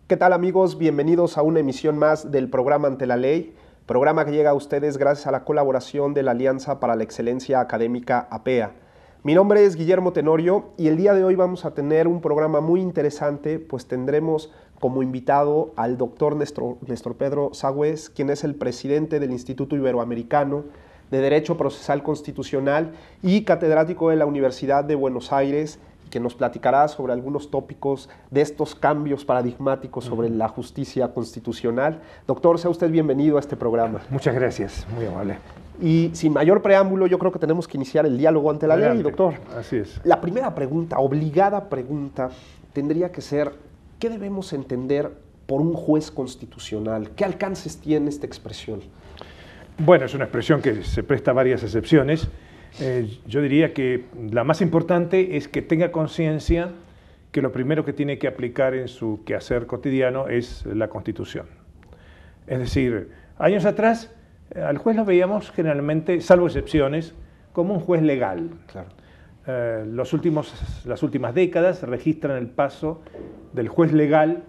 ¿Qué tal, amigos? Bienvenidos a una emisión más del programa Ante la Ley, programa que llega a ustedes gracias a la colaboración de la Alianza para la Excelencia Académica APEA. Mi nombre es Guillermo Tenorio y el día de hoy vamos a tener un programa muy interesante, pues tendremos como invitado al doctor Néstor Pedro Sagües, quien es el presidente del Instituto Iberoamericano de Derecho Procesal Constitucional y catedrático de la Universidad de Buenos Aires, que nos platicará sobre algunos tópicos de estos cambios paradigmáticos sobre la justicia constitucional. Doctor, sea usted bienvenido a este programa. Muchas gracias, muy amable. Y sin mayor preámbulo, yo creo que tenemos que iniciar el diálogo ante la ley, doctor. Así es. La primera pregunta, obligada pregunta, tendría que ser, ¿qué debemos entender por un juez constitucional? ¿Qué alcances tiene esta expresión? Bueno, es una expresión que se presta a varias excepciones. Yo diría que la más importante es que tenga conciencia que lo primero que tiene que aplicar en su quehacer cotidiano es la Constitución. Es decir, años atrás al juez lo veíamos generalmente, salvo excepciones, como un juez legal. Claro. Las últimas décadas registran el paso del juez legal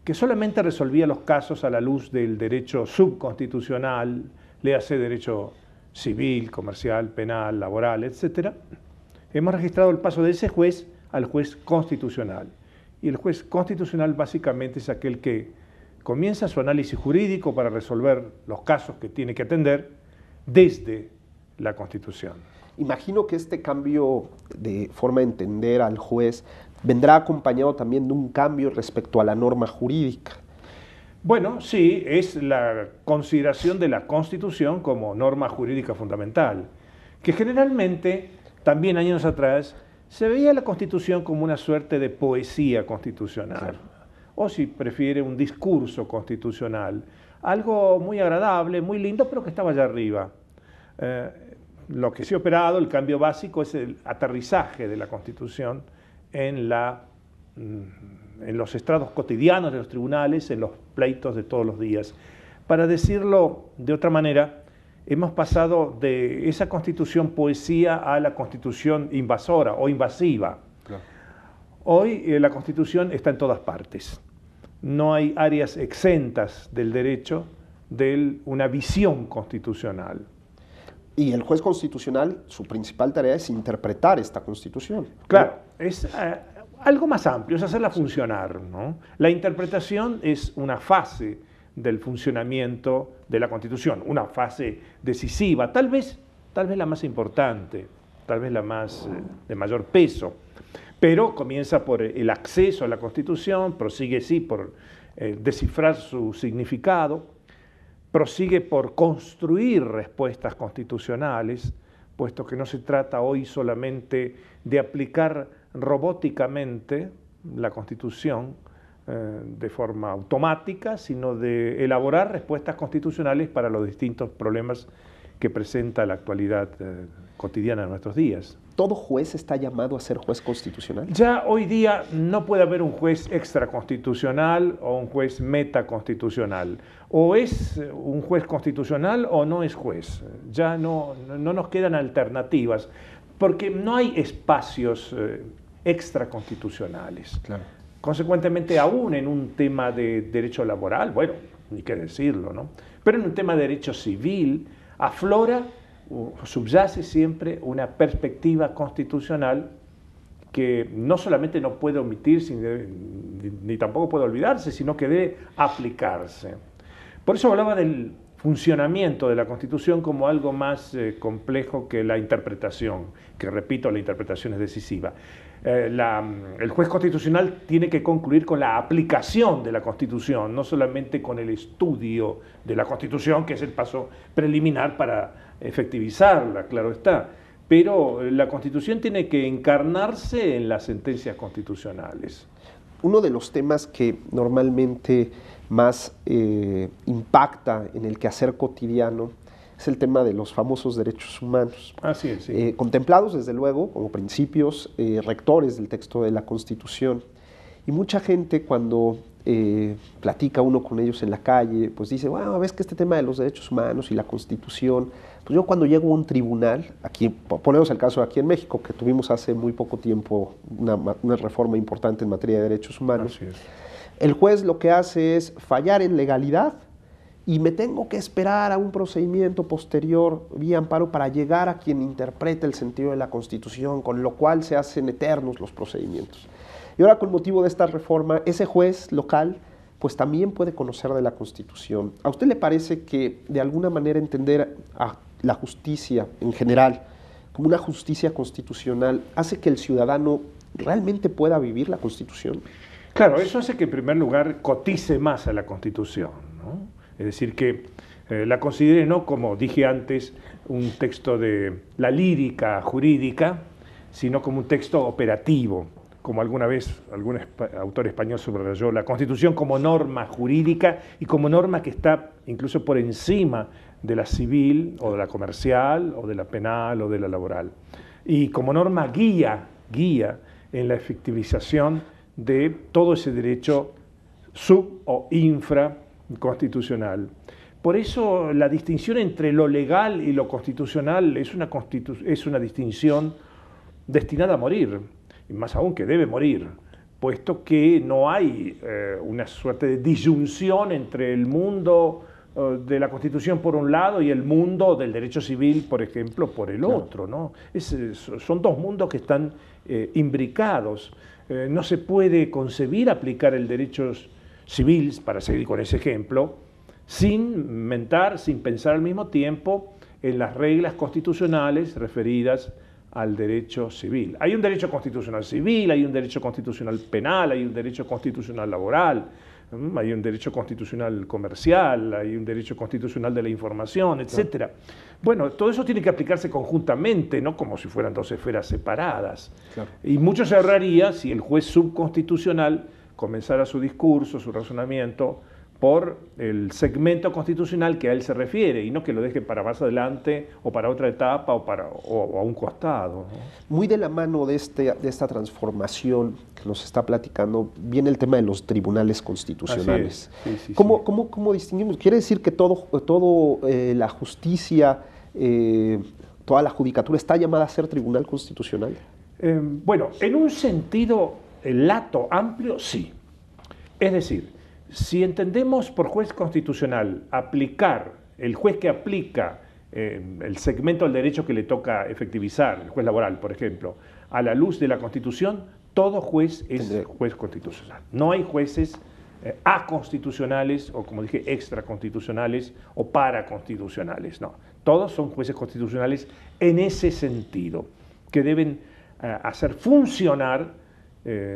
que solamente resolvía los casos a la luz del derecho subconstitucional, léase derecho civil, comercial, penal, laboral, etc. Hemos registrado el paso de ese juez al juez constitucional. Y el juez constitucional básicamente es aquel que comienza su análisis jurídico para resolver los casos que tiene que atender desde la Constitución. Imagino que este cambio de forma de entender al juez vendrá acompañado también de un cambio respecto a la norma jurídica. Bueno, sí, es la consideración de la Constitución como norma jurídica fundamental, que generalmente, también años atrás, se veía la Constitución como una suerte de poesía constitucional, claro, o si prefiere un discurso constitucional, algo muy agradable, muy lindo, pero que estaba allá arriba. Lo que se ha operado, el cambio básico, es el aterrizaje de la Constitución en los estrados cotidianos de los tribunales, en los pleitos de todos los días. Para decirlo de otra manera, hemos pasado de esa Constitución poesía a la Constitución invasora o invasiva. Claro. Hoy la Constitución está en todas partes. No hay áreas exentas del derecho de una visión constitucional. Y el juez constitucional, su principal tarea es interpretar esta Constitución. Claro, es algo más amplio, es hacerla funcionar, ¿no? La interpretación es una fase del funcionamiento de la Constitución, una fase decisiva, tal vez la más importante, tal vez la más de mayor peso, pero comienza por el acceso a la Constitución, prosigue sí por descifrar su significado, prosigue por construir respuestas constitucionales, puesto que no se trata hoy solamente de aplicar robóticamente la Constitución de forma automática, sino de elaborar respuestas constitucionales para los distintos problemas que presenta la actualidad cotidiana de nuestros días. ¿Todo juez está llamado a ser juez constitucional? Ya hoy día no puede haber un juez extraconstitucional o un juez metaconstitucional. O es un juez constitucional o no es juez. Ya no nos quedan alternativas, porque no hay espacios extraconstitucionales. Claro. Consecuentemente, aún en un tema de derecho laboral, bueno, ni qué decirlo, ¿no? Pero en un tema de derecho civil, aflora o subyace siempre una perspectiva constitucional que no solamente no puede omitirse ni tampoco puede olvidarse, sino que debe aplicarse. Por eso hablaba del funcionamiento de la Constitución como algo más complejo que la interpretación, que repito, la interpretación es decisiva. El juez constitucional tiene que concluir con la aplicación de la Constitución, no solamente con el estudio de la Constitución, que es el paso preliminar para efectivizarla, claro está. Pero la Constitución tiene que encarnarse en las sentencias constitucionales. Uno de los temas que normalmente más impacta en el quehacer cotidiano es el tema de los famosos derechos humanos. Así es, sí. Contemplados, desde luego, como principios rectores del texto de la Constitución. Y mucha gente cuando platica uno con ellos en la calle, pues dice, bueno, ves que este tema de los derechos humanos y la Constitución, pues yo cuando llego a un tribunal, aquí ponemos el caso aquí en México, que tuvimos hace muy poco tiempo una reforma importante en materia de derechos humanos, el juez lo que hace es fallar en legalidad y me tengo que esperar a un procedimiento posterior vía amparo para llegar a quien interprete el sentido de la Constitución, con lo cual se hacen eternos los procedimientos. Y ahora, con motivo de esta reforma, ese juez local pues también puede conocer de la Constitución. ¿A usted le parece que de alguna manera entender a la justicia en general como una justicia constitucional hace que el ciudadano realmente pueda vivir la Constitución? Claro, eso hace que en primer lugar cotice más a la Constitución, ¿no? Es decir, que la considere no como, dije antes, un texto de la lírica jurídica, sino como un texto operativo, como alguna vez algún autor español subrayó, la Constitución como norma jurídica y como norma que está incluso por encima de la civil o de la comercial o de la penal o de la laboral. Y como norma guía en la efectivización de todo ese derecho sub o infraconstitucional. Por eso la distinción entre lo legal y lo constitucional es una distinción destinada a morir, y más aún que debe morir, puesto que no hay una suerte de disyunción entre el mundo de la Constitución por un lado y el mundo del derecho civil, por ejemplo, por el otro, ¿no? Son dos mundos que están imbricados. No se puede concebir aplicar el derecho civil, para seguir con ese ejemplo, sin pensar al mismo tiempo en las reglas constitucionales referidas al derecho civil. Hay un derecho constitucional civil, hay un derecho constitucional penal, hay un derecho constitucional laboral, hay un derecho constitucional comercial, hay un derecho constitucional de la información, etc. Claro. Bueno, todo eso tiene que aplicarse conjuntamente, no como si fueran dos esferas separadas. Claro. Y mucho se ahorraría si el juez subconstitucional comenzara su discurso, su razonamiento, por el segmento constitucional que a él se refiere, y no que lo deje para más adelante, o para otra etapa, o a un costado, ¿no? Muy de la mano de esta transformación que nos está platicando, viene el tema de los tribunales constitucionales. Sí, ¿Cómo distinguimos? ¿Quiere decir que todo la justicia, toda la judicatura está llamada a ser tribunal constitucional? Bueno, en un sentido lato, amplio, sí. Es decir, si entendemos por juez constitucional el juez que aplica el segmento del derecho que le toca efectivizar, el juez laboral, por ejemplo, a la luz de la Constitución, todo juez es juez constitucional. No hay jueces aconstitucionales o, como dije, extraconstitucionales o paraconstitucionales, no. Todos son jueces constitucionales en ese sentido, que deben hacer funcionar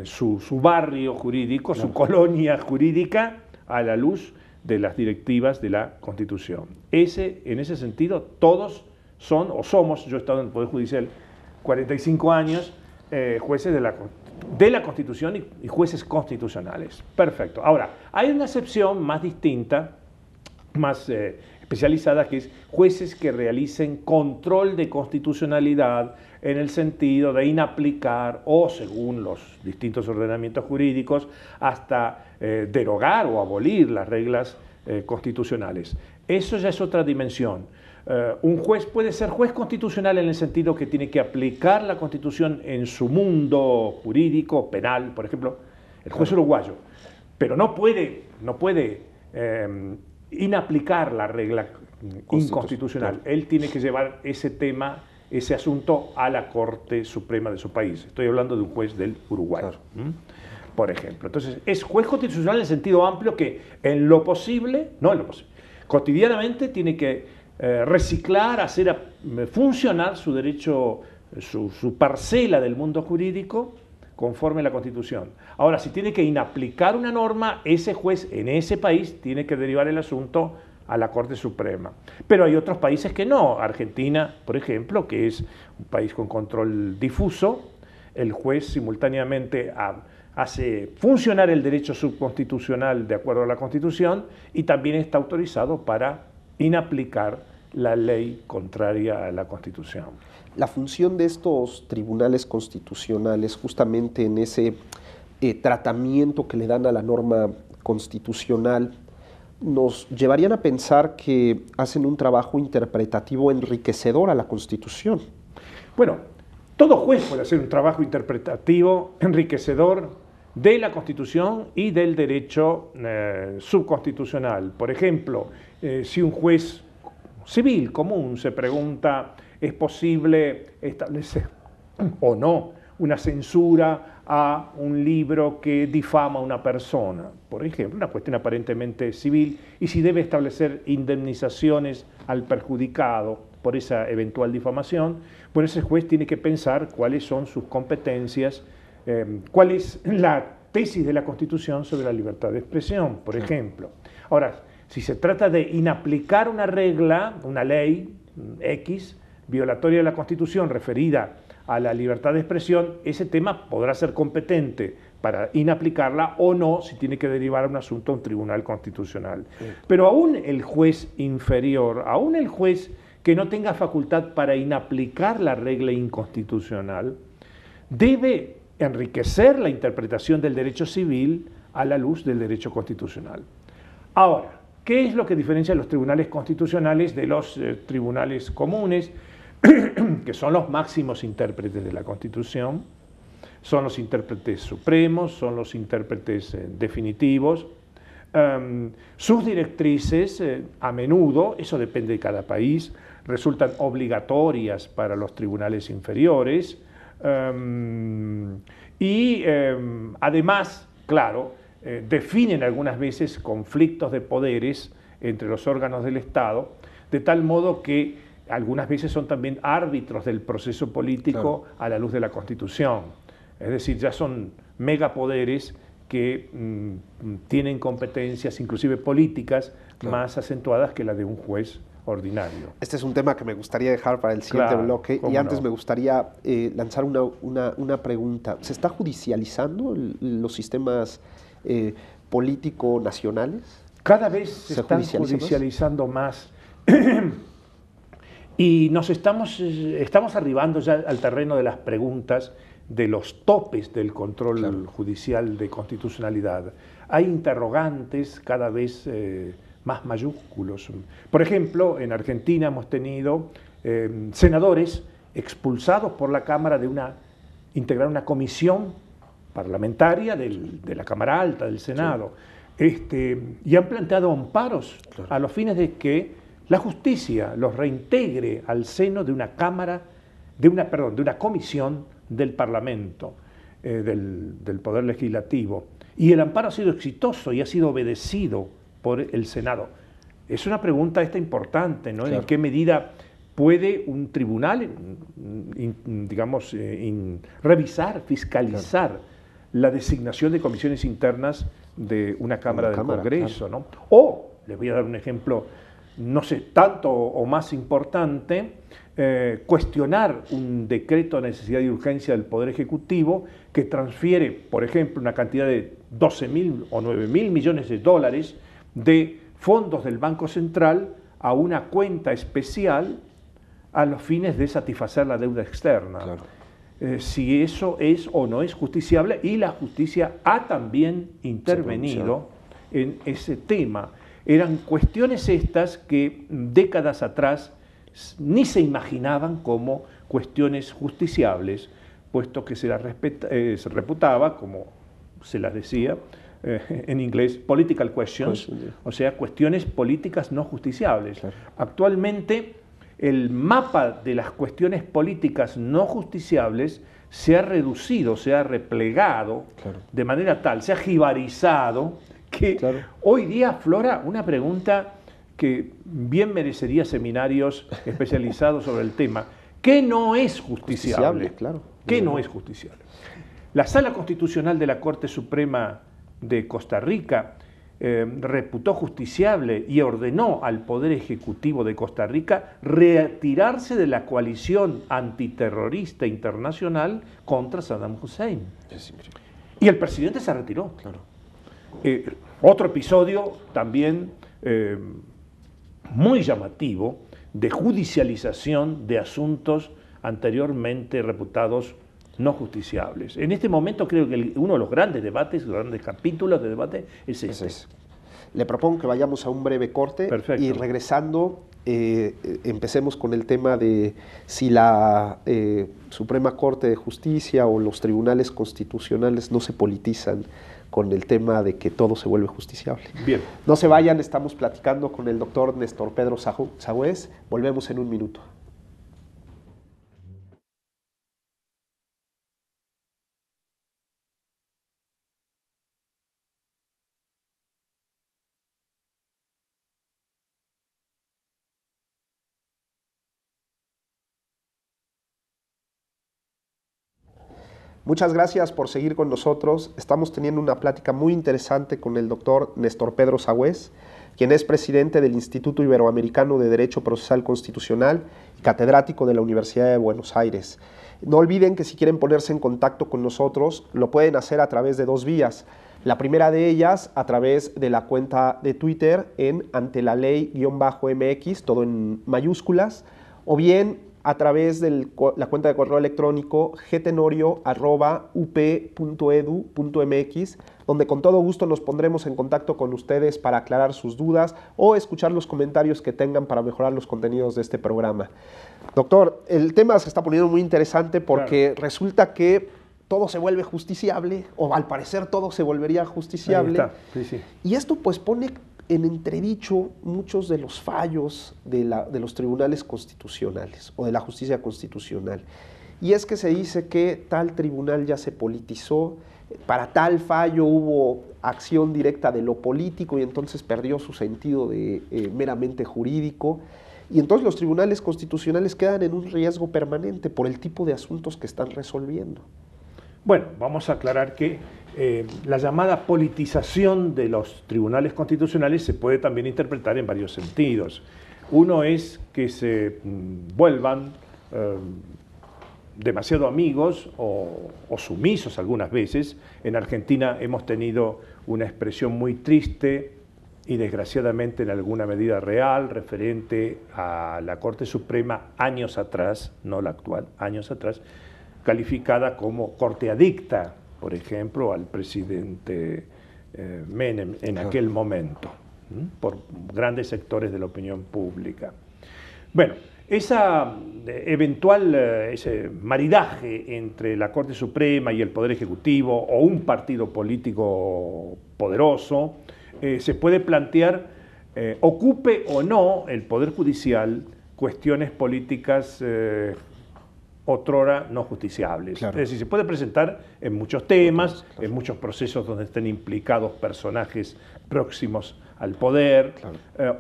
su barrio jurídico, su colonia jurídica, a la luz de las directivas de la Constitución. En ese sentido, todos son o somos, yo he estado en el Poder Judicial 45 años, jueces de la Constitución y jueces constitucionales. Perfecto. Ahora, hay una excepción más distinta, más especializada, que es jueces que realicen control de constitucionalidad en el sentido de inaplicar o, según los distintos ordenamientos jurídicos, hasta derogar o abolir las reglas constitucionales. Eso ya es otra dimensión. Un juez puede ser juez constitucional en el sentido que tiene que aplicar la Constitución en su mundo jurídico, penal, por ejemplo, el juez uruguayo, pero no puede inaplicar la regla inconstitucional. Él tiene que llevar ese asunto a la Corte Suprema de su país. Estoy hablando de un juez del Uruguay, claro. Por ejemplo. Entonces, es juez constitucional en el sentido amplio que en lo posible, cotidianamente tiene que reciclar, hacer funcionar su derecho, su parcela del mundo jurídico conforme a la Constitución. Ahora, si tiene que inaplicar una norma, ese juez en ese país tiene que derivar el asunto a la Corte Suprema. Pero hay otros países que no. Argentina, por ejemplo, que es un país con control difuso, el juez simultáneamente hace funcionar el derecho subconstitucional de acuerdo a la Constitución y también está autorizado para inaplicar la ley contraria a la Constitución. La función de estos tribunales constitucionales, justamente en ese tratamiento que le dan a la norma constitucional, nos llevarían a pensar que hacen un trabajo interpretativo enriquecedor a la Constitución. Bueno, todo juez puede hacer un trabajo interpretativo enriquecedor de la Constitución y del derecho subconstitucional. Por ejemplo, si un juez civil común se pregunta, ¿es posible establecer o no una censura a un libro que difama a una persona? Por ejemplo, una cuestión aparentemente civil, y si debe establecer indemnizaciones al perjudicado por esa eventual difamación, bueno, ese juez tiene que pensar cuáles son sus competencias, cuál es la tesis de la Constitución sobre la libertad de expresión, por ejemplo. Ahora, si se trata de inaplicar una regla, una ley X, violatoria de la Constitución referida a la libertad de expresión, ese tema podrá ser competente para inaplicarla o no, si tiene que derivar un asunto a un tribunal constitucional. Pero aún el juez inferior, aún el juez que no tenga facultad para inaplicar la regla inconstitucional, debe enriquecer la interpretación del derecho civil a la luz del derecho constitucional. Ahora, ¿qué es lo que diferencia a los tribunales constitucionales de los tribunales comunes, que son los máximos intérpretes de la Constitución? Son los intérpretes supremos, son los intérpretes definitivos. Sus directrices, a menudo, eso depende de cada país, resultan obligatorias para los tribunales inferiores. Además, claro, definen algunas veces conflictos de poderes entre los órganos del Estado, de tal modo que algunas veces son también árbitros del proceso político a la luz de la Constitución. Es decir, ya son megapoderes que tienen competencias, inclusive políticas, más acentuadas que la de un juez ordinario. Este es un tema que me gustaría dejar para el siguiente bloque, y antes me gustaría lanzar una pregunta. ¿Se está judicializando los sistemas político-nacionales? Cada vez se están judicializando más y estamos arribando ya al terreno de las preguntas de los topes del control judicial de constitucionalidad. Hay interrogantes cada vez más mayúsculos. Por ejemplo, en Argentina hemos tenido senadores expulsados por la Cámara de integrar una comisión parlamentaria de la Cámara Alta, del Senado, y han planteado amparos a los fines de que la justicia los reintegre al seno de una comisión del Parlamento, del Poder Legislativo. Y el amparo ha sido exitoso y ha sido obedecido por el Senado. Es una pregunta importante, ¿no? ¿En qué medida puede un tribunal, digamos, revisar, fiscalizar la designación de comisiones internas de una Cámara del Congreso, ¿no? O, les voy a dar un ejemplo, no sé, tanto o más importante, cuestionar un decreto de necesidad y urgencia del Poder Ejecutivo que transfiere, por ejemplo, una cantidad de 12.000 o 9.000 millones de dólares de fondos del Banco Central a una cuenta especial a los fines de satisfacer la deuda externa. Si eso es o no es justiciable, y la justicia ha también intervenido en ese tema. Eran cuestiones estas que décadas atrás ni se imaginaban como cuestiones justiciables, puesto que se reputaba, como se las decía en inglés, political questions, o sea, cuestiones políticas no justiciables. Actualmente, el mapa de las cuestiones políticas no justiciables se ha reducido, se ha replegado de manera tal, se ha jibarizado, que hoy día aflora una pregunta que bien merecería seminarios especializados sobre el tema. ¿Qué no es justiciable? ¿Qué no es justiciable? La Sala Constitucional de la Corte Suprema de Costa Rica reputó justiciable y ordenó al Poder Ejecutivo de Costa Rica retirarse de la coalición antiterrorista internacional contra Saddam Hussein. Y el presidente se retiró. Otro episodio también muy llamativo de judicialización de asuntos anteriormente reputados no justiciables. En este momento creo que uno de los grandes debates, grandes capítulos de debate es este. Le propongo que vayamos a un breve corte. Perfecto. Y regresando empecemos con el tema de si la Suprema Corte de Justicia o los tribunales constitucionales no se politizan con el tema de que todo se vuelve justiciable. Bien. No se vayan, estamos platicando con el doctor Néstor Pedro Sagüez. Volvemos en un minuto. Muchas gracias por seguir con nosotros. Estamos teniendo una plática muy interesante con el doctor Néstor Pedro Sagüez, quien es presidente del Instituto Iberoamericano de Derecho Procesal Constitucional y catedrático de la Universidad de Buenos Aires. No olviden que si quieren ponerse en contacto con nosotros, lo pueden hacer a través de dos vías. La primera de ellas a través de la cuenta de Twitter en antelaley_mx, todo en mayúsculas, o bien a través de la cuenta de correo electrónico gtenorio@up.edu.mx, donde con todo gusto nos pondremos en contacto con ustedes para aclarar sus dudas o escuchar los comentarios que tengan para mejorar los contenidos de este programa. Doctor, el tema se está poniendo muy interesante porque resulta que todo se vuelve justiciable, o al parecer todo se volvería justiciable. Ahí está. Sí, sí. Y esto pues pone en entredicho muchos de los fallos de los tribunales constitucionales o de la justicia constitucional. Y es que se dice que tal tribunal ya se politizó, para tal fallo hubo acción directa de lo político y entonces perdió su sentido de meramente jurídico. Y entonces los tribunales constitucionales quedan en un riesgo permanente por el tipo de asuntos que están resolviendo. Bueno, vamos a aclarar que la llamada politización de los tribunales constitucionales se puede también interpretar en varios sentidos. Uno es que se vuelvan demasiado amigos o sumisos algunas veces. En Argentina hemos tenido una expresión muy triste y desgraciadamente en alguna medida real referente a la Corte Suprema años atrás, no la actual, años atrás, calificada como corte adicta, por ejemplo, al presidente Menem en aquel momento, por grandes sectores de la opinión pública. Bueno, ese maridaje entre la Corte Suprema y el Poder Ejecutivo o un partido político poderoso se puede plantear, ocupe o no el Poder Judicial cuestiones políticas otrora no justiciables. Claro. Es decir, se puede presentar en muchos temas, en muchos procesos donde estén implicados personajes próximos al poder,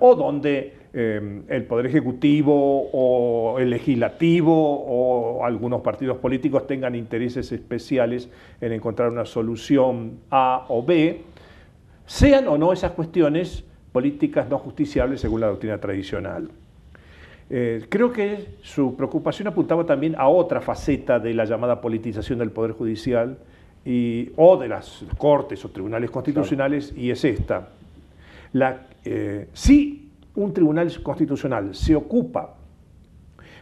o donde el Poder Ejecutivo o el Legislativo o algunos partidos políticos tengan intereses especiales en encontrar una solución A o B, sean o no esas cuestiones políticas no justiciables según la doctrina tradicional. Creo que su preocupación apuntaba también a otra faceta de la llamada politización del Poder Judicial o de las Cortes o tribunales constitucionales, y es esta. Si un tribunal constitucional se ocupa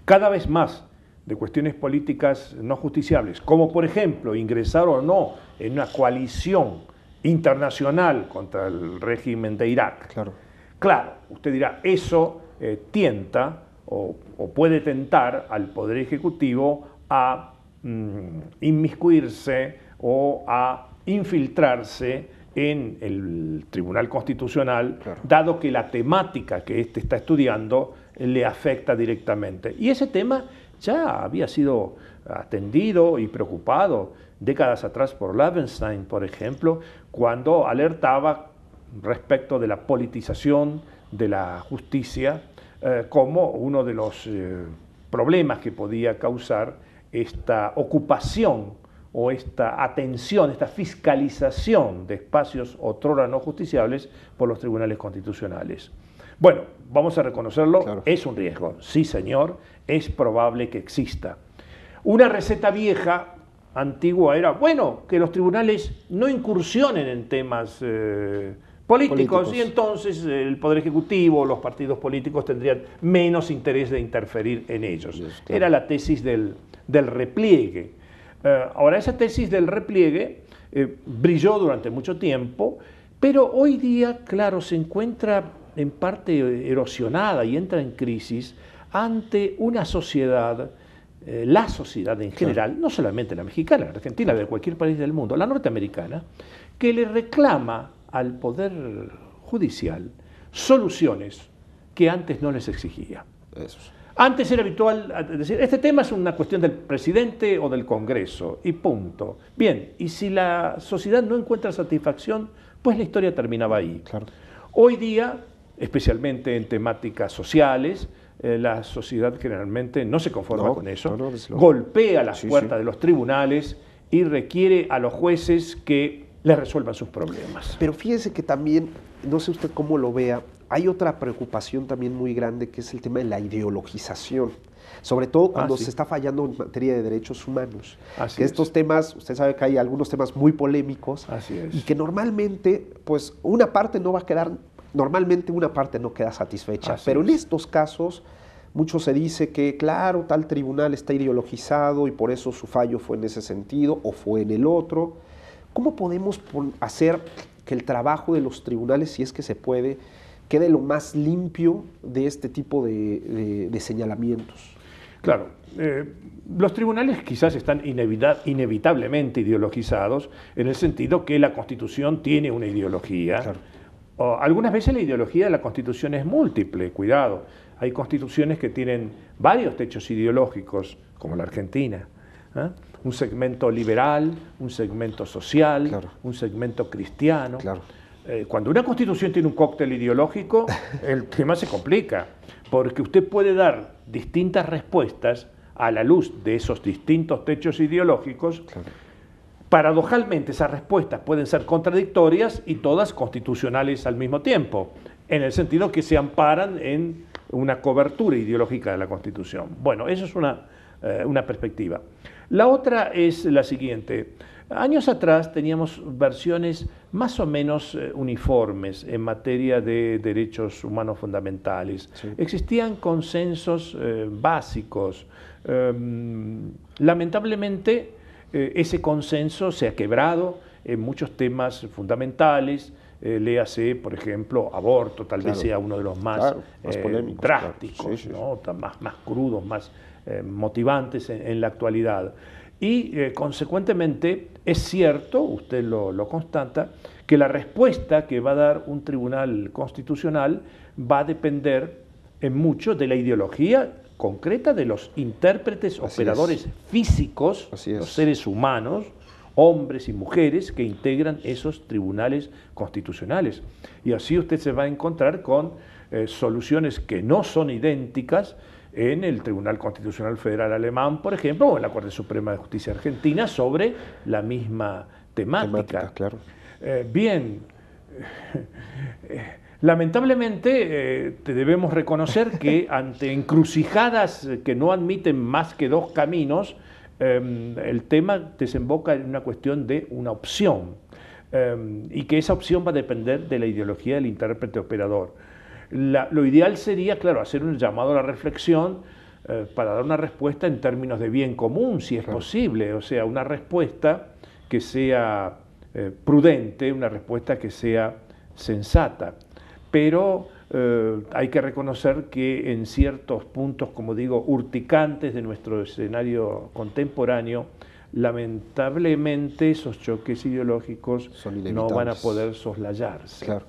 cada vez más de cuestiones políticas no justiciables, como por ejemplo ingresar o no en una coalición internacional contra el régimen de Irak. Claro, usted dirá, eso tienta o puede tentar al Poder Ejecutivo a inmiscuirse o a infiltrarse en el Tribunal Constitucional, dado que la temática que éste está estudiando le afecta directamente. Y ese tema ya había sido atendido y preocupado décadas atrás por Levenstein, por ejemplo, cuando alertaba respecto de la politización de la justicia como uno de los problemas que podía causar esta ocupación o esta atención, esta fiscalización de espacios otrora no justiciables por los tribunales constitucionales. Bueno, vamos a reconocerlo, es un riesgo, sí señor, es probable que exista. Una receta vieja, antigua, era, bueno, que los tribunales no incursionen en temas políticos, y entonces el Poder Ejecutivo, los partidos políticos tendrían menos interés de interferir en ellos. Claro. Era la tesis del repliegue. Ahora, esa tesis del repliegue brilló durante mucho tiempo, pero hoy día, claro, se encuentra en parte erosionada y entra en crisis ante una sociedad, la sociedad en general, no solamente la mexicana, la argentina, de cualquier país del mundo, la norteamericana, que le reclama al Poder Judicial soluciones que antes no les exigía. Eso. Antes era habitual decir, este tema es una cuestión del presidente o del Congreso, y punto. Bien, y si la sociedad no encuentra satisfacción, pues la historia terminaba ahí. Claro. Hoy día, especialmente en temáticas sociales, la sociedad generalmente no se conforma con eso, golpea las puertas de los tribunales y requiere a los jueces que le resuelvan sus problemas. Pero fíjese que también, no sé usted cómo lo vea, hay otra preocupación también muy grande, que es el tema de la ideologización, sobre todo cuando se está fallando en materia de derechos humanos. Que estos temas, usted sabe que hay algunos temas muy polémicos, y que normalmente, pues una parte no va a quedar, normalmente una parte no queda satisfecha, pero en estos casos mucho se dice que, claro, tal tribunal está ideologizado y por eso su fallo fue en ese sentido o fue en el otro. ¿Cómo podemos hacer que el trabajo de los tribunales, si es que se puede, quede lo más limpio de este tipo de señalamientos? Claro, los tribunales quizás están inevitablemente ideologizados, en el sentido que la Constitución tiene una ideología. Claro. Algunas veces la ideología de la Constitución es múltiple, cuidado. Hay constituciones que tienen varios techos ideológicos, como la Argentina. Un segmento liberal, un segmento social, claro, un segmento cristiano. Claro. Cuando una constitución tiene un cóctel ideológico, el tema se complica, porque usted puede dar distintas respuestas a la luz de esos distintos techos ideológicos. Claro. Paradojalmente, esas respuestas pueden ser contradictorias y todas constitucionales al mismo tiempo, en el sentido que se amparan en una cobertura ideológica de la Constitución. Bueno, eso es una perspectiva. La otra es la siguiente. Años atrás teníamos versiones más o menos uniformes en materia de derechos humanos fundamentales. Sí. Existían consensos básicos. Lamentablemente, ese consenso se ha quebrado en muchos temas fundamentales. Léase, por ejemplo, aborto, tal vez sea uno de los más polémicos, drásticos, ¿no? Más crudos, más motivantes en la actualidad. Y consecuentemente es cierto, usted lo constata, que la respuesta que va a dar un tribunal constitucional va a depender en mucho de la ideología concreta de los intérpretes, operadores físicos, los seres humanos, hombres y mujeres que integran esos tribunales constitucionales. Y así usted se va a encontrar con soluciones que no son idénticas en el Tribunal Constitucional Federal Alemán, por ejemplo, o en la Corte Suprema de Justicia Argentina, sobre la misma temática. Claro. Bien, lamentablemente debemos reconocer que ante encrucijadas que no admiten más que dos caminos, el tema desemboca en una cuestión de una opción, y que esa opción va a depender de la ideología del intérprete operador. Lo ideal sería, claro, hacer un llamado a la reflexión para dar una respuesta en términos de bien común, si es posible, o sea, una respuesta que sea prudente, una respuesta que sea sensata. Pero hay que reconocer que en ciertos puntos, como digo, urticantes de nuestro escenario contemporáneo, lamentablemente esos choques ideológicos no van a poder soslayarse. Claro.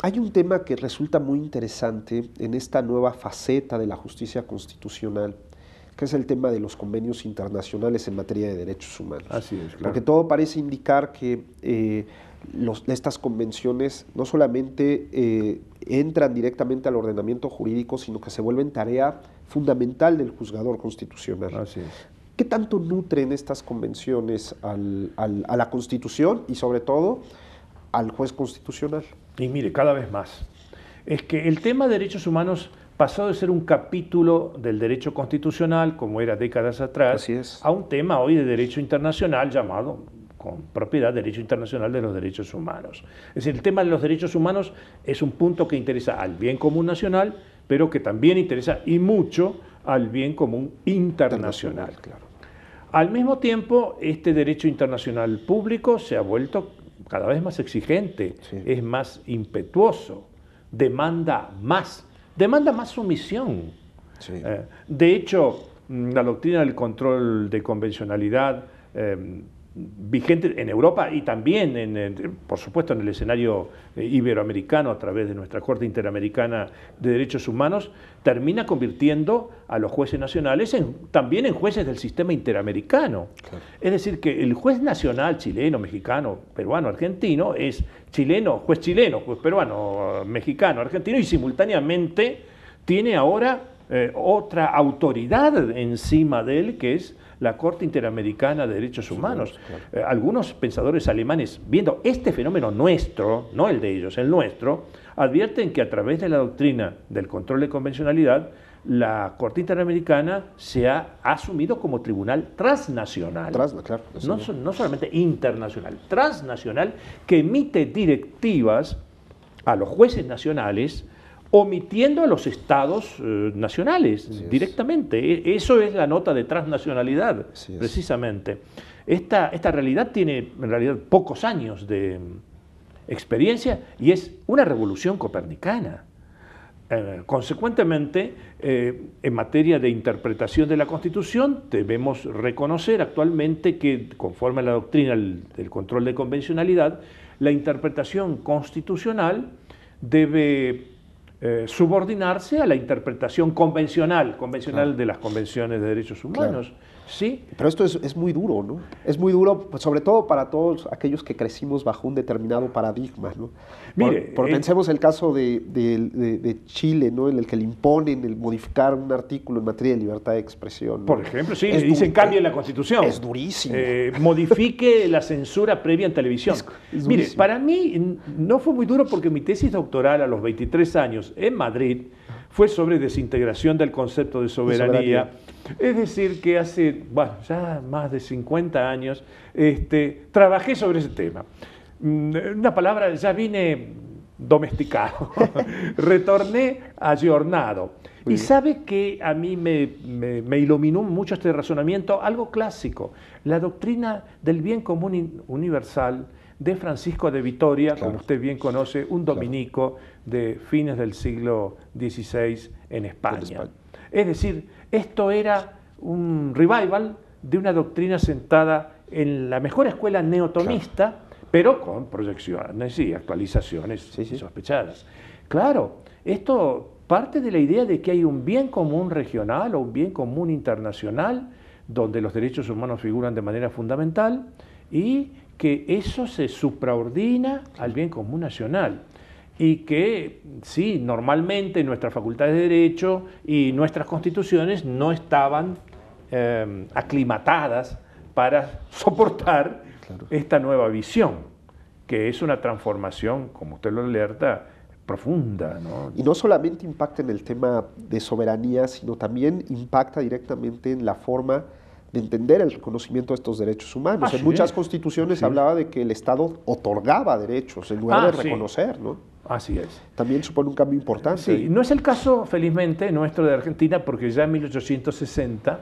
Hay un tema que resulta muy interesante en esta nueva faceta de la justicia constitucional, que es el tema de los convenios internacionales en materia de derechos humanos. Así es, claro. Porque todo parece indicar que estas convenciones no solamente entran directamente al ordenamiento jurídico, sino que se vuelven tarea fundamental del juzgador constitucional. Así es. ¿Qué tanto nutren estas convenciones a la Constitución y sobre todo al juez constitucional? Y mire, cada vez más. Es que el tema de derechos humanos pasó de ser un capítulo del derecho constitucional, como era décadas atrás, a un tema hoy de derecho internacional llamado con propiedad, derecho internacional de los derechos humanos. Es decir, el tema de los derechos humanos es un punto que interesa al bien común nacional, pero que también interesa y mucho al bien común internacional. Claro. Al mismo tiempo, este derecho internacional público se ha vuelto cada vez más exigente, Sí. es más impetuoso, demanda más sumisión. Sí. De hecho, la doctrina del control de convencionalidad vigente en Europa y también, por supuesto, en el escenario iberoamericano a través de nuestra Corte Interamericana de Derechos Humanos, termina convirtiendo a los jueces nacionales también en jueces del sistema interamericano. Claro. Es decir, que el juez nacional chileno, mexicano, peruano, argentino es juez peruano, mexicano, argentino y simultáneamente tiene ahora otra autoridad encima de él, que es la Corte Interamericana de Derechos Humanos. Claro. Algunos pensadores alemanes, viendo este fenómeno nuestro, no el de ellos, el nuestro, advierten que a través de la doctrina del control de convencionalidad, la Corte Interamericana se ha asumido como tribunal transnacional. Claro, No solamente internacional, transnacional, que emite directivas a los jueces nacionales, omitiendo a los estados nacionales directamente. Eso es la nota de transnacionalidad, precisamente. Esta realidad tiene en realidad pocos años de experiencia y es una revolución copernicana. Consecuentemente, en materia de interpretación de la Constitución, debemos reconocer actualmente que, conforme a la doctrina del control de convencionalidad, la interpretación constitucional debe subordinarse a la interpretación convencional claro. De las convenciones de derechos humanos. Claro. ¿Sí? Pero esto es muy duro, ¿no? Es muy duro, pues, sobre todo para todos aquellos que crecimos bajo un determinado paradigma, ¿no? Mire, pensemos el caso de Chile, ¿no? En el que le imponen el modificar un artículo en materia de libertad de expresión, ¿no? Por ejemplo, sí, le dicen cambie la Constitución. Es durísimo. Modifique la censura previa en televisión. Es Mire, para mí no fue muy duro porque mi tesis doctoral a los 23 años en Madrid fue sobre desintegración del concepto de soberanía. Es decir, que hace, ya más de 50 años, trabajé sobre ese tema. Una palabra, ya vine domesticado, retorné ayornado. Y sabe que a mí me iluminó mucho este razonamiento, algo clásico, la doctrina del bien común universal de Francisco de Vitoria, claro. Como usted bien conoce, un dominico de fines del siglo XVI en España. Es decir, esto era un revival de una doctrina sentada en la mejor escuela neotomista, claro. Pero con proyecciones y actualizaciones sospechadas. Claro, esto parte de la idea de que hay un bien común regional o un bien común internacional donde los derechos humanos figuran de manera fundamental y que eso se supraordina al bien común nacional. Y que, sí, normalmente nuestras facultades de derecho y nuestras constituciones no estaban aclimatadas para soportar esta nueva visión, que es una transformación, como usted lo alerta, profunda, ¿no? Y no solamente impacta en el tema de soberanía, sino también impacta directamente en la forma de entender el reconocimiento de estos derechos humanos. En muchas constituciones hablaba de que el Estado otorgaba derechos en lugar de reconocer, ¿no? Así es. También supone un cambio importante. Sí, no es el caso, felizmente, nuestro de Argentina, porque ya en 1860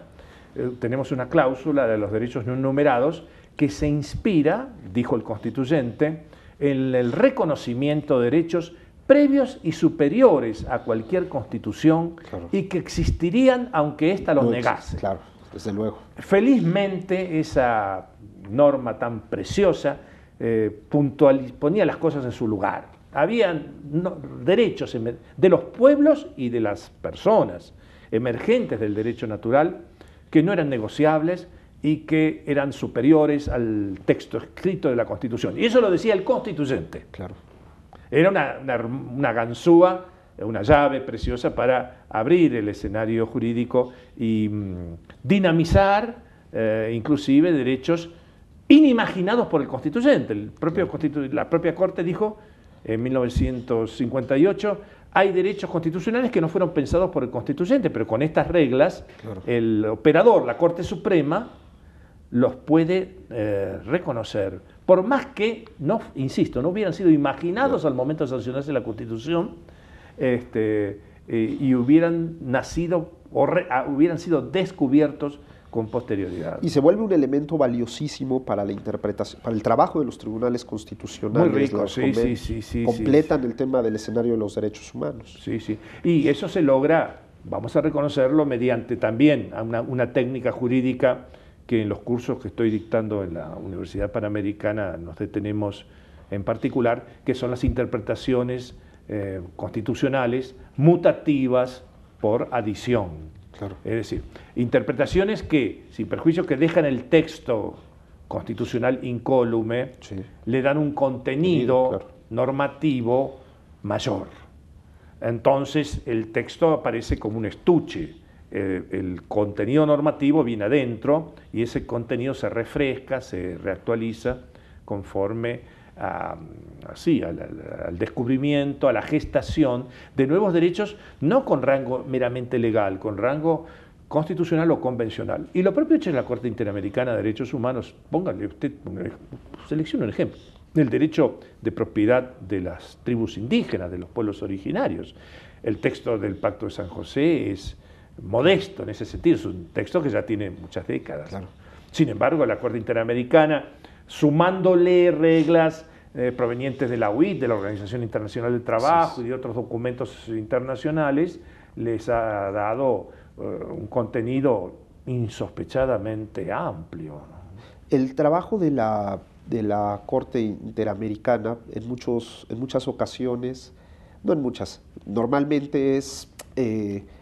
tenemos una cláusula de los derechos no numerados que se inspira, dijo el constituyente, en el reconocimiento de derechos previos y superiores a cualquier constitución y que existirían aunque ésta los negase. Claro, desde luego. Felizmente esa norma tan preciosa ponía las cosas en su lugar. Habían derechos de los pueblos y de las personas emergentes del derecho natural que no eran negociables y que eran superiores al texto escrito de la Constitución. Y eso lo decía el constituyente. Claro. Era una ganzúa, una llave preciosa para abrir el escenario jurídico y dinamizar inclusive derechos inimaginados por el constituyente. La propia Corte dijo en 1958, hay derechos constitucionales que no fueron pensados por el constituyente, pero con estas reglas, el operador, la Corte Suprema, los puede reconocer, por más que, no, insisto, no hubieran sido imaginados al momento de sancionarse la Constitución, y hubieran nacido o hubieran sido descubiertos con posterioridad. Y se vuelve un elemento valiosísimo para la interpretación, para el trabajo de los tribunales constitucionales. Muy rico, sí. Completan el tema del escenario de los derechos humanos. Sí. Y eso se logra, vamos a reconocerlo, mediante también una técnica jurídica que en los cursos que estoy dictando en la Universidad Panamericana nos detenemos en particular, que son las interpretaciones constitucionales mutativas por adición. Claro. Es decir, interpretaciones que, sin perjuicio, que dejan el texto constitucional incólume, Sí. le dan un contenido Claro. normativo mayor. Entonces el texto aparece como un estuche. El contenido normativo viene adentro y ese contenido se refresca, se reactualiza conforme al descubrimiento, a la gestación de nuevos derechos, no con rango meramente legal, con rango constitucional o convencional. Y lo propio hecho es la Corte Interamericana de Derechos Humanos. Póngale usted, seleccione un ejemplo. El derecho de propiedad de las tribus indígenas, de los pueblos originarios. El texto del Pacto de San José es modesto en ese sentido, es un texto que ya tiene muchas décadas. Claro. Sin embargo, la Corte Interamericana, sumándole reglas provenientes de la OIT, de la Organización Internacional del Trabajo, y de otros documentos internacionales, les ha dado un contenido insospechadamente amplio, ¿no? El trabajo de la Corte Interamericana en muchas ocasiones, no en muchas, normalmente es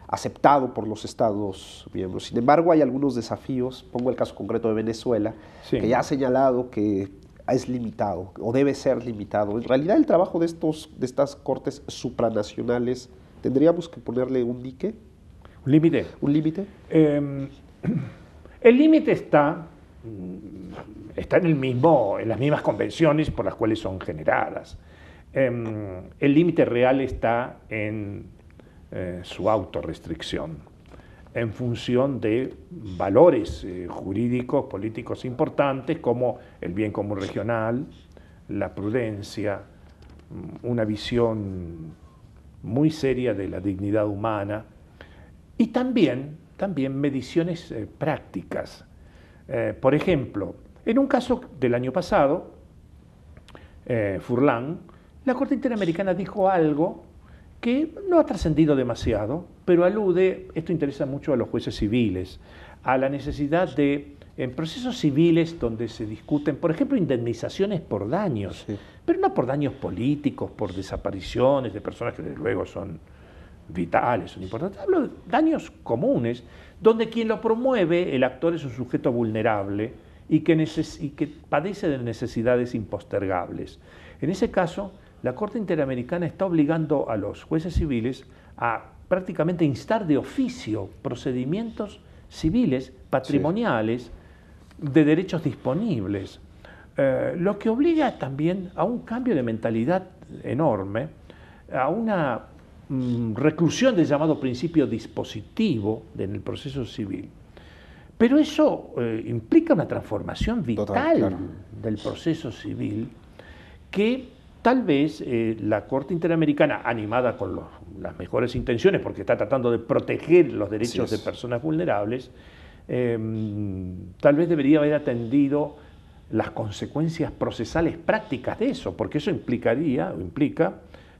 aceptado por los Estados miembros. Sin embargo, hay algunos desafíos, pongo el caso concreto de Venezuela, Sí. que ya ha señalado que es limitado o debe ser limitado. En realidad, el trabajo de estas cortes supranacionales, ¿tendríamos que ponerle un dique? ¿Un límite? ¿Un límite? El límite está en las mismas convenciones por las cuales son generadas. El límite real está en su autorrestricción, en función de valores jurídicos, políticos importantes como el bien común regional, la prudencia, una visión muy seria de la dignidad humana y también mediciones prácticas. Por ejemplo, en un caso del año pasado, Furlan, la Corte Interamericana dijo algo que no ha trascendido demasiado, pero alude, esto interesa mucho a los jueces civiles, a la necesidad de, en procesos civiles donde se discuten, por ejemplo, indemnizaciones por daños, Sí. pero no por daños políticos, por desapariciones de personas que desde luego son vitales, son importantes. Hablo de daños comunes, donde quien lo promueve, el actor, es un sujeto vulnerable y que padece de necesidades impostergables. En ese caso, la Corte Interamericana está obligando a los jueces civiles a prácticamente instar de oficio procedimientos civiles, patrimoniales, de derechos disponibles, lo que obliga también a un cambio de mentalidad enorme, a una reclusión del llamado principio dispositivo en el proceso civil. Pero eso implica una transformación vital Claro. del proceso civil que tal vez la Corte Interamericana, animada con las mejores intenciones, porque está tratando de proteger los derechos de personas vulnerables, tal vez debería haber atendido las consecuencias procesales prácticas de eso, porque eso implica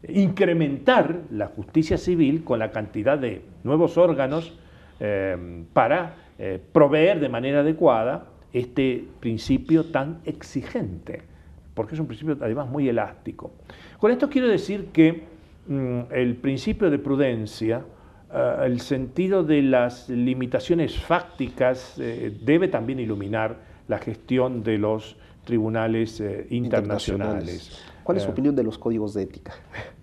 incrementar la justicia civil con la cantidad de nuevos órganos para proveer de manera adecuada este principio tan exigente, porque es un principio además muy elástico. Con esto quiero decir que el principio de prudencia, el sentido de las limitaciones fácticas, debe también iluminar la gestión de los tribunales internacionales. ¿Cuál es su opinión de los códigos de ética?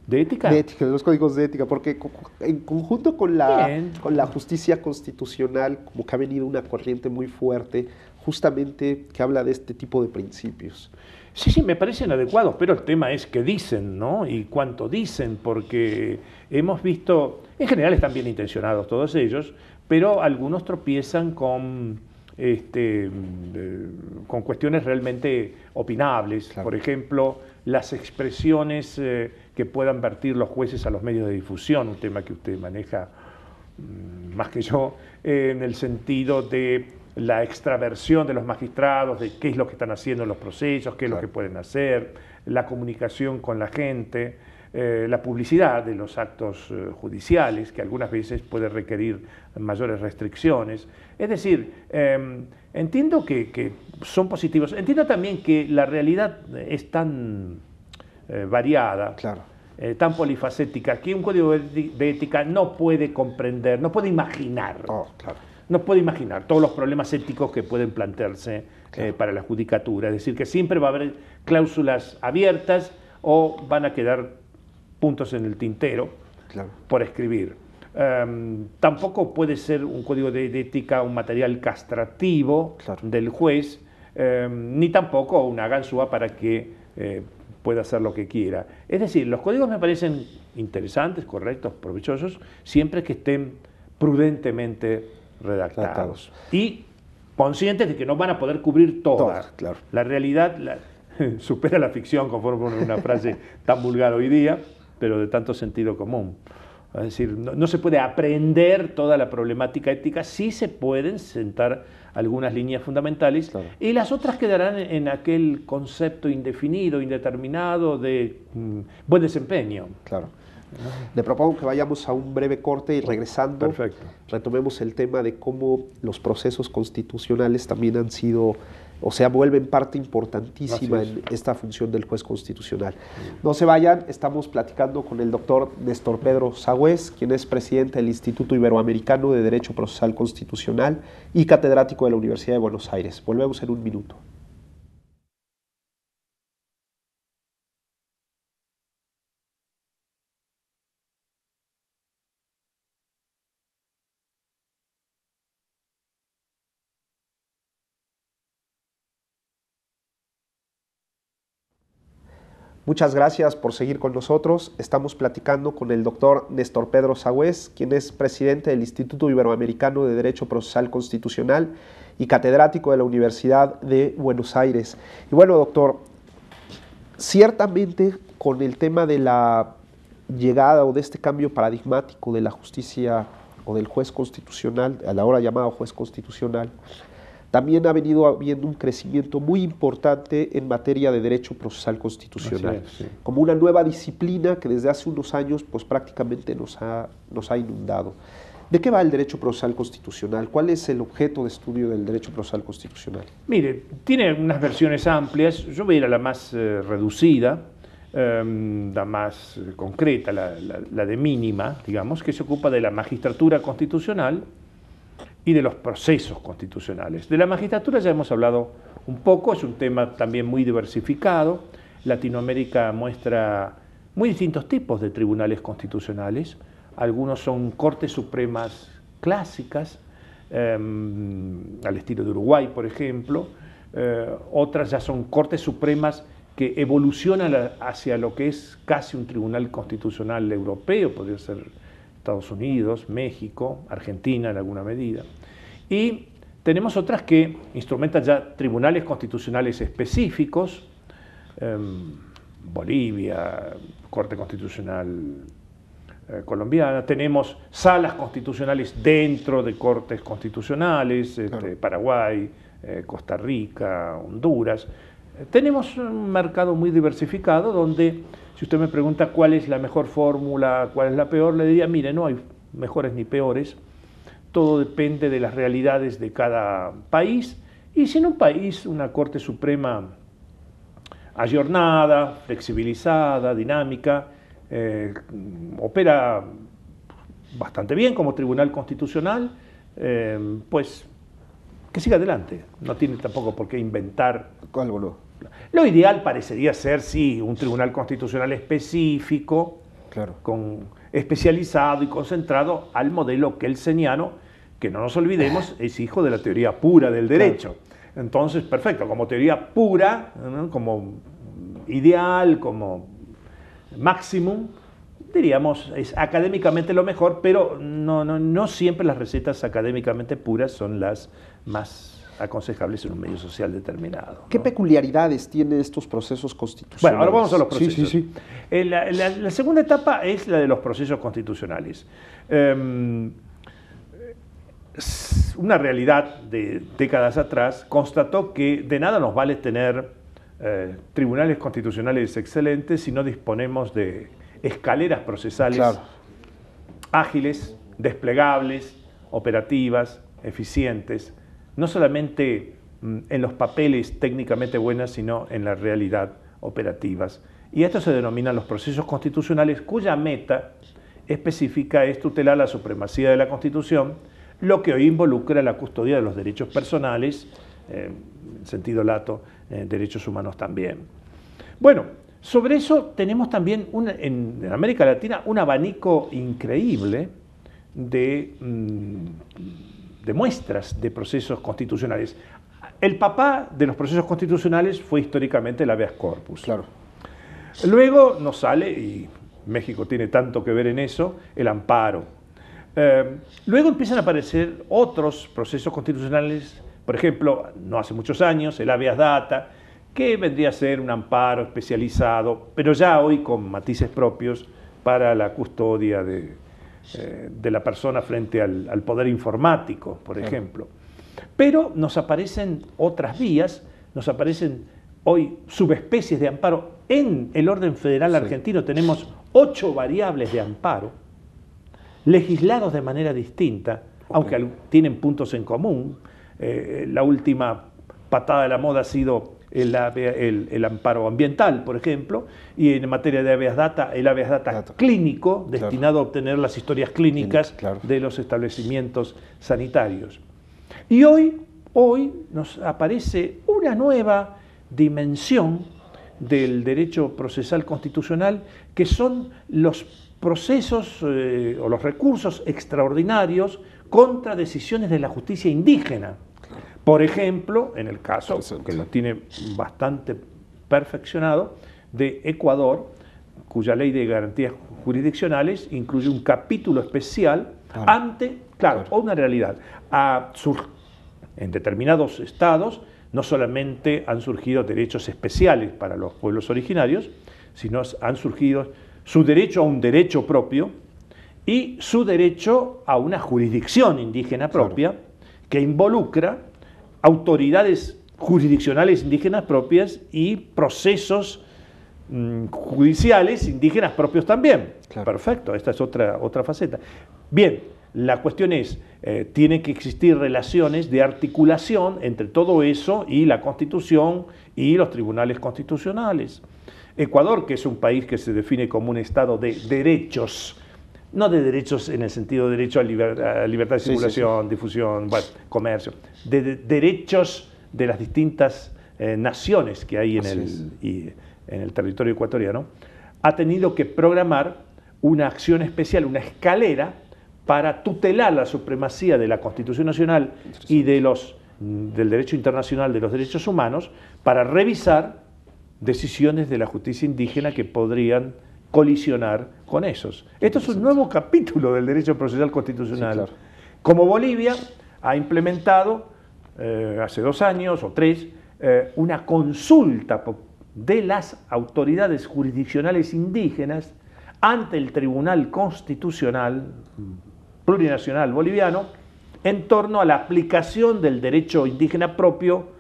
¿De ética? De ética, de los códigos de ética, porque en conjunto con la justicia constitucional, como que ha venido una corriente muy fuerte, justamente que habla de este tipo de principios. Sí, me parecen adecuados, pero el tema es qué dicen, ¿no? Y cuánto dicen, porque hemos visto, en general están bien intencionados todos ellos, pero algunos tropiezan con con cuestiones realmente opinables. Claro. Por ejemplo, las expresiones que puedan vertir los jueces a los medios de difusión, un tema que usted maneja más que yo, en el sentido de la extraversión de los magistrados, de qué es lo que están haciendo en los procesos, qué es lo que pueden hacer, la comunicación con la gente, la publicidad de los actos judiciales, que algunas veces puede requerir mayores restricciones. Es decir, entiendo que son positivos. Entiendo también que la realidad es tan variada, Claro. tan polifacética, que un código de ética no puede comprender, no puede imaginar. Oh, claro. No puede imaginar todos los problemas éticos que pueden plantearse para la judicatura. Es decir, que siempre va a haber cláusulas abiertas o van a quedar puntos en el tintero por escribir. Tampoco puede ser un código de ética un material castrativo del juez, ni tampoco una ganzúa para que pueda hacer lo que quiera. Es decir, los códigos me parecen interesantes, correctos, provechosos, siempre que estén prudentemente redactados y conscientes de que no van a poder cubrir todas. La realidad supera la ficción, conforme una frase tan vulgar hoy día, pero de tanto sentido común. Es decir, no se puede aprender toda la problemática ética, sí se pueden sentar algunas líneas fundamentales y las otras quedarán en aquel concepto indefinido, indeterminado de buen desempeño. Claro. Le propongo que vayamos a un breve corte y regresando retomemos el tema de cómo los procesos constitucionales también han sido, o sea, vuelven parte importantísima en esta función del juez constitucional. No se vayan, estamos platicando con el doctor Néstor Pedro Sagüez, quien es presidente del Instituto Iberoamericano de Derecho Procesal Constitucional y catedrático de la Universidad de Buenos Aires. Volvemos en un minuto. Muchas gracias por seguir con nosotros. Estamos platicando con el doctor Néstor Pedro Sagüez, quien es presidente del Instituto Iberoamericano de Derecho Procesal Constitucional y catedrático de la Universidad de Buenos Aires. Y bueno, doctor, ciertamente con el tema de la llegada o de este cambio paradigmático de la justicia o del juez constitucional, a la hora llamado juez constitucional, también ha venido habiendo un crecimiento muy importante en materia de derecho procesal constitucional, como una nueva disciplina que desde hace unos años pues prácticamente nos ha inundado. ¿De qué va el derecho procesal constitucional? ¿Cuál es el objeto de estudio del derecho procesal constitucional? Mire, tiene unas versiones amplias, yo voy a ir a la más reducida, la más concreta, la de mínima, digamos, que se ocupa de la magistratura constitucional y de los procesos constitucionales. De la magistratura ya hemos hablado un poco, es un tema también muy diversificado. Latinoamérica muestra muy distintos tipos de tribunales constitucionales. Algunos son cortes supremas clásicas, al estilo de Uruguay, por ejemplo. Otras ya son cortes supremas que evolucionan hacia lo que es casi un tribunal constitucional europeo, podría ser Estados Unidos, México, Argentina en alguna medida. Y tenemos otras que instrumentan ya tribunales constitucionales específicos, Bolivia, Corte Constitucional colombiana, tenemos salas constitucionales dentro de cortes constitucionales, Paraguay, Costa Rica, Honduras. Tenemos un mercado muy diversificado donde, si usted me pregunta cuál es la mejor fórmula, cuál es la peor, le diría, mire, no hay mejores ni peores, todo depende de las realidades de cada país, y si en un país una Corte Suprema ayornada, flexibilizada, dinámica, opera bastante bien como tribunal constitucional, pues que siga adelante, no tiene tampoco por qué inventar algo nuevo. Lo ideal parecería ser, sí, un tribunal constitucional específico, especializado y concentrado al modelo kelseniano, que no nos olvidemos, es hijo de la teoría pura del derecho. Entonces, perfecto, como teoría pura, ¿no? Como ideal, como máximum, diríamos, es académicamente lo mejor, pero no siempre las recetas académicamente puras son las más aconsejables en un medio social determinado. ¿Qué peculiaridades tienen estos procesos constitucionales? Bueno, ahora vamos a los procesos. Sí, sí, sí. La segunda etapa es la de los procesos constitucionales. Una realidad de décadas atrás constató que de nada nos vale tener tribunales constitucionales excelentes si no disponemos de escaleras procesales ágiles, desplegables, operativas, eficientes, no solamente en los papeles técnicamente buenas, sino en la realidad operativas. Y esto se denominan los procesos constitucionales, cuya meta específica es tutelar la supremacía de la Constitución, lo que hoy involucra la custodia de los derechos personales, en sentido lato, derechos humanos también. Bueno, sobre eso tenemos también en América Latina un abanico increíble de muestras de procesos constitucionales. El papá de los procesos constitucionales fue históricamente el habeas corpus. Claro. Luego nos sale, y México tiene tanto que ver en eso, el amparo. Luego empiezan a aparecer otros procesos constitucionales, por ejemplo, no hace muchos años, el habeas data, que vendría a ser un amparo especializado, pero ya hoy con matices propios para la custodia de la persona frente al poder informático, por ejemplo. Pero nos aparecen otras vías, nos aparecen hoy subespecies de amparo. En el orden federal argentino tenemos 8 variables de amparo, legislados de manera distinta, aunque tienen puntos en común. La última patada de la moda ha sido el amparo ambiental, por ejemplo, y en materia de habeas data, el habeas data clínico, destinado a obtener las historias clínicas de los establecimientos sanitarios. Y hoy nos aparece una nueva dimensión del derecho procesal constitucional, que son los procesos o los recursos extraordinarios contra decisiones de la justicia indígena. Por ejemplo, en el caso, que lo tiene bastante perfeccionado, de Ecuador, cuya ley de garantías jurisdiccionales incluye un capítulo especial ante, una realidad. En determinados estados no solamente han surgido derechos especiales para los pueblos originarios, sino han surgido su derecho a un derecho propio y su derecho a una jurisdicción indígena propia, que involucra autoridades jurisdiccionales indígenas propias y procesos judiciales indígenas propios también. Perfecto, esta es otra faceta. Bien, la cuestión es, tienen que existir relaciones de articulación entre todo eso y la Constitución y los tribunales constitucionales. Ecuador, que es un país que se define como un estado de derechos, no de derechos en el sentido de derecho a libertad de circulación, difusión, comercio, de derechos de las distintas naciones que hay en el territorio ecuatoriano, ha tenido que programar una acción especial, una escalera para tutelar la supremacía de la Constitución Nacional y del derecho internacional de los derechos humanos, para revisar decisiones de la justicia indígena que podrían colisionar con esos. Esto es un nuevo capítulo del derecho procesal constitucional. Como Bolivia ha implementado hace 2 años o 3 una consulta de las autoridades jurisdiccionales indígenas ante el Tribunal Constitucional Plurinacional Boliviano en torno a la aplicación del derecho indígena propio,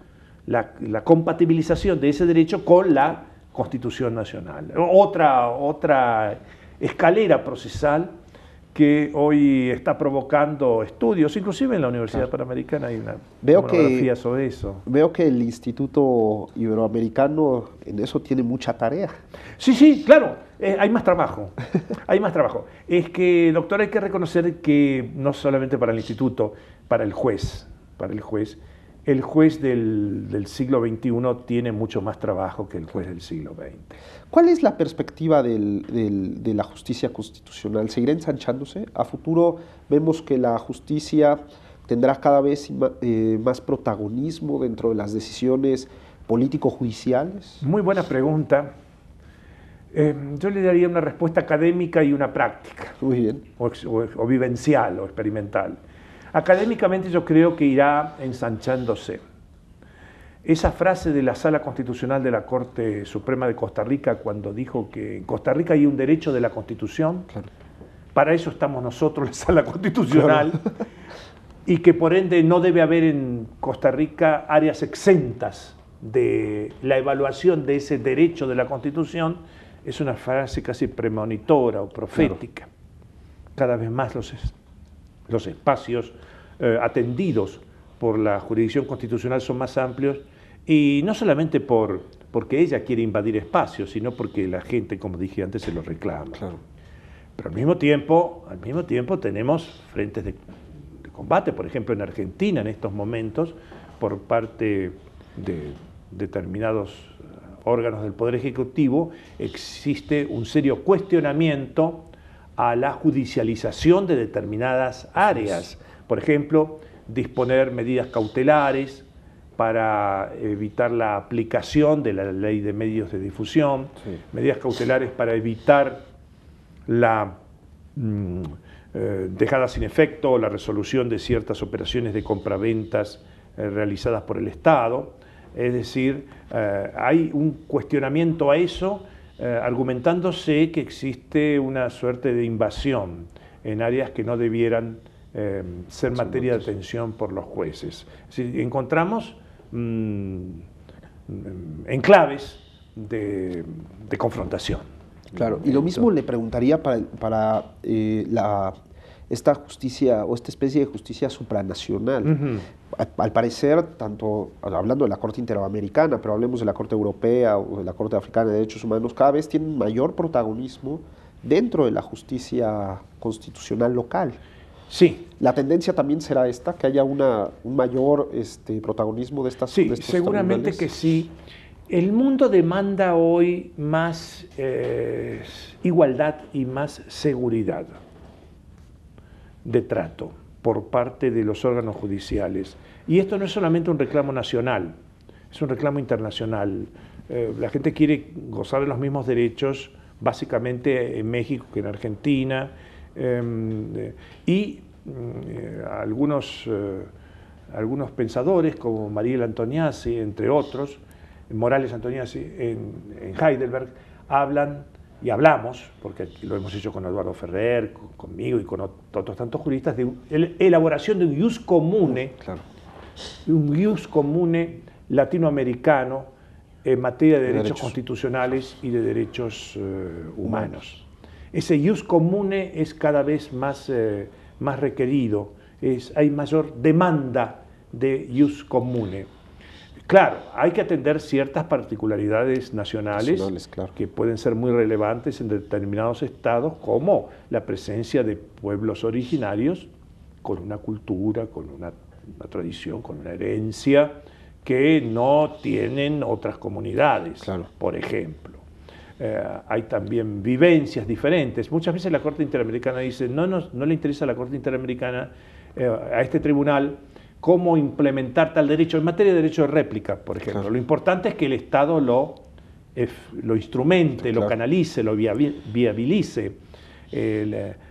la compatibilización de ese derecho con la Constitución Nacional. Otra escalera procesal que hoy está provocando estudios, inclusive en la Universidad Panamericana hay una monografía sobre eso. Veo que el Instituto Iberoamericano en eso tiene mucha tarea. Sí, claro, hay más trabajo, hay más trabajo. Es que, doctor, hay que reconocer que no solamente para el instituto, para el juez del siglo XXI tiene mucho más trabajo que el juez del siglo XX. ¿Cuál es la perspectiva de la justicia constitucional? ¿Seguirá ensanchándose? A futuro vemos que la justicia tendrá cada vez más protagonismo dentro de las decisiones político-judiciales. Muy buena pregunta. Yo le daría una respuesta académica y una práctica. Muy bien. O vivencial o experimental. Académicamente yo creo que irá ensanchándose. esa frase de la Sala Constitucional de la Corte Suprema de Costa Rica cuando dijo que en Costa Rica hay un derecho de la Constitución, Claro. para eso estamos nosotros, la Sala Constitucional, Claro. y que por ende no debe haber en Costa Rica áreas exentas de la evaluación de ese derecho de la Constitución, es una frase casi premonitora o profética. Claro. Cada vez más los espacios atendidos por la jurisdicción constitucional son más amplios, y no solamente porque ella quiere invadir espacios, sino porque la gente, como dije antes, se los reclama. Claro. Pero al mismo tiempo tenemos frentes de combate, por ejemplo en Argentina en estos momentos, por parte de determinados órganos del Poder Ejecutivo, existe un serio cuestionamiento a la judicialización de determinadas áreas. Por ejemplo, disponer medidas cautelares para evitar la aplicación de la ley de medios de difusión, sí, medidas cautelares para evitar la dejada sin efecto o la resolución de ciertas operaciones de compraventas realizadas por el Estado. Es decir, hay un cuestionamiento a eso, argumentándose que existe una suerte de invasión en áreas que no debieran ser materia de atención por los jueces. Es decir, encontramos enclaves de confrontación. Claro, y lo mismo le preguntaría para esta justicia o esta especie de justicia supranacional. Al parecer, tanto hablando de la Corte Interamericana, pero hablemos de la Corte Europea o de la Corte Africana de Derechos Humanos, cada vez tienen mayor protagonismo dentro de la justicia constitucional local. Sí. ¿La tendencia también será esta, que haya un mayor protagonismo de estas? Sí, de estos seguramente tribunales? que sí. El mundo demanda hoy más igualdad y más seguridad de trato por parte de los órganos judiciales. Y esto no es solamente un reclamo nacional, es un reclamo internacional. La gente quiere gozar de los mismos derechos, básicamente en México que en Argentina, y algunos pensadores como Mariel Antoniazzi, entre otros, Morales Antoniazzi en Heidelberg, hablan y hablamos, porque lo hemos hecho con Eduardo Ferrer, conmigo y con otros tantos juristas, de elaboración de un ius comune, claro, un ius comune latinoamericano en materia de derechos constitucionales y de derechos humanos. Ese ius comune es cada vez más requerido, hay mayor demanda de ius comune. Claro, hay que atender ciertas particularidades nacionales claro, que pueden ser muy relevantes en determinados estados, como la presencia de pueblos originarios con una cultura, con una tradición, con una herencia que no tienen otras comunidades, claro, por ejemplo. Hay también vivencias diferentes. Muchas veces la Corte Interamericana dice, no le interesa a la Corte Interamericana, a este tribunal, cómo implementar tal derecho en materia de derecho de réplica, por ejemplo. Claro. Lo importante es que el Estado lo instrumente, claro, lo canalice, lo viabilice.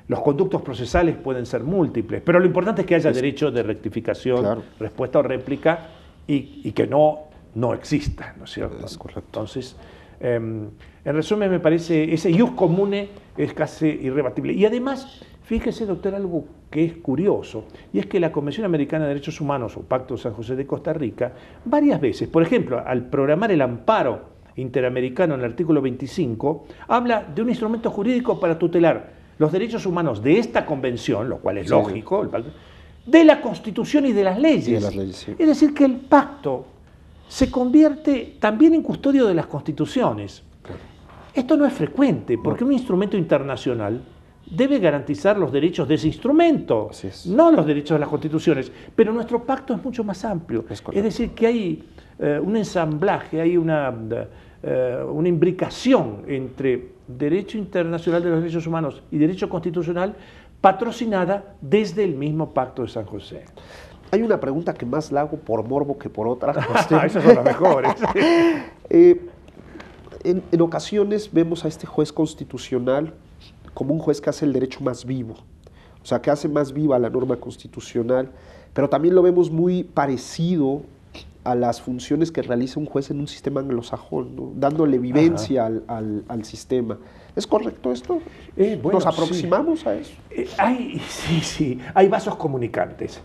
Los conductos procesales pueden ser múltiples, pero lo importante es que haya derecho de rectificación, claro, respuesta o réplica y que no exista, ¿no es cierto? Es correcto. Entonces, en resumen, me parece ese ius comune es casi irrebatible. Y además, fíjese, doctor, algo que es curioso, y es que la Convención Americana de Derechos Humanos o Pacto de San José de Costa Rica, varias veces, por ejemplo, al programar el amparo interamericano en el artículo 25, habla de un instrumento jurídico para tutelar los derechos humanos de esta convención, lo cual es lógico, el pacto, de la Constitución y de las leyes. De las leyes, sí. Es decir, que el pacto se convierte también en custodio de las constituciones. Claro. Esto no es frecuente, porque un instrumento internacional debe garantizar los derechos de ese instrumento, no los derechos de las constituciones. Pero nuestro pacto es mucho más amplio. Es decir, que hay un ensamblaje, hay una imbricación entre derecho internacional de los derechos humanos y derecho constitucional patrocinada desde el mismo Pacto de San José. Hay una pregunta que más la hago por morbo que por otra. Esas son las mejores. En ocasiones vemos a este juez constitucional como un juez que hace el derecho más vivo, o sea, que hace más viva la norma constitucional, pero también lo vemos muy parecido a las funciones que realiza un juez en un sistema anglosajón, ¿no? Dándole vivencia al sistema. ¿Es correcto esto? Bueno, ¿Nos aproximamos a eso? Sí, hay vasos comunicantes.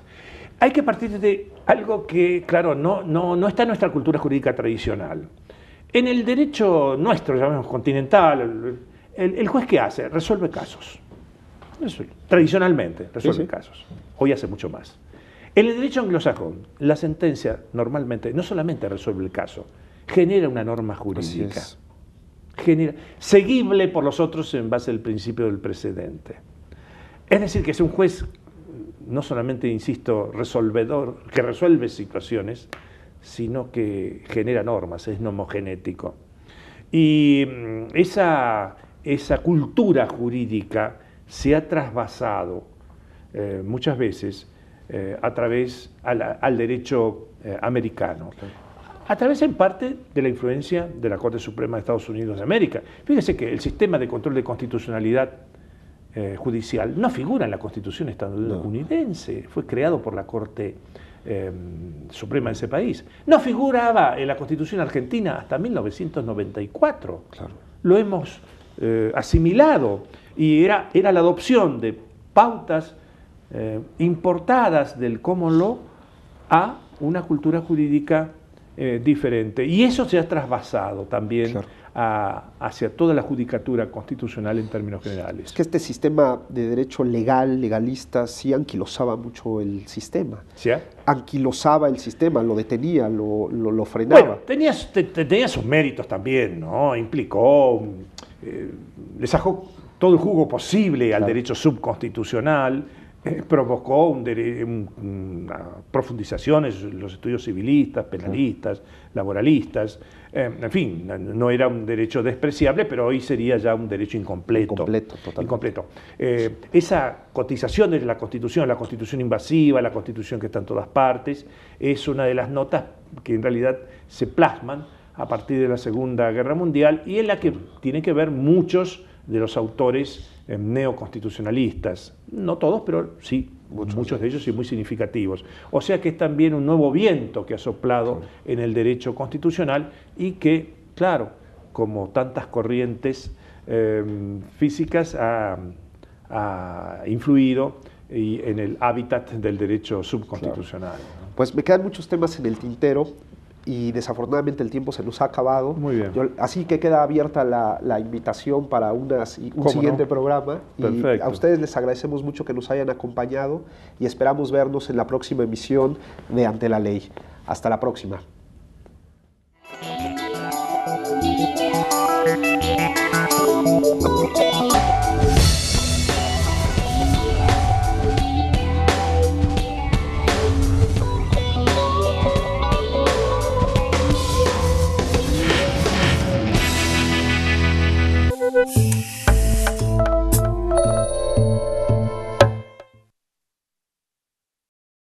Hay que partir de algo que, claro, no está en nuestra cultura jurídica tradicional. En el derecho nuestro, llamemos continental, el juez ¿qué hace? Resuelve casos. Tradicionalmente resuelve casos. Hoy hace mucho más. En el derecho anglosajón, la sentencia normalmente no solamente resuelve el caso, genera una norma jurídica. Seguible por los otros en base al principio del precedente. Es decir, que es un juez no solamente, insisto, resolvedor, que resuelve situaciones, sino que genera normas, es nomogenético. Y esa cultura jurídica se ha trasvasado muchas veces a través al derecho americano. A través en parte de la influencia de la Corte Suprema de Estados Unidos de América. Fíjese que el sistema de control de constitucionalidad judicial no figura en la Constitución estadounidense, fue creado por la Corte Suprema de ese país. No figuraba en la Constitución argentina hasta 1994. Claro. Lo hemos asimilado y era la adopción de pautas importadas del common law a una cultura jurídica diferente. Y eso se ha trasvasado también hacia toda la judicatura constitucional en términos generales. Es que este sistema de derecho legal, legalista, sí anquilosaba mucho el sistema. ¿Sí? Anquilosaba el sistema, lo detenía, lo frenaba. Bueno, tenía sus méritos también, ¿no? Implicó, le sacó todo el jugo posible al derecho subconstitucional, provocó una profundización en los estudios civilistas, penalistas, laboralistas, en fin, no era un derecho despreciable, pero hoy sería ya un derecho incompleto. Incompleto. Esa cotización de la Constitución invasiva, la Constitución que está en todas partes, es una de las notas que en realidad se plasman a partir de la Segunda Guerra Mundial y en la que tienen que ver muchos de los autores neoconstitucionalistas, no todos, pero sí, muchos de ellos y muy significativos. O sea que es también un nuevo viento que ha soplado en el derecho constitucional y que, claro, como tantas corrientes físicas, ha influido en el hábitat del derecho subconstitucional. Claro. Pues me quedan muchos temas en el tintero y desafortunadamente el tiempo se nos ha acabado. Muy bien. Así que queda abierta la invitación para un siguiente programa. Perfecto. Y a ustedes les agradecemos mucho que nos hayan acompañado y esperamos vernos en la próxima emisión de Ante la Ley. Hasta la próxima.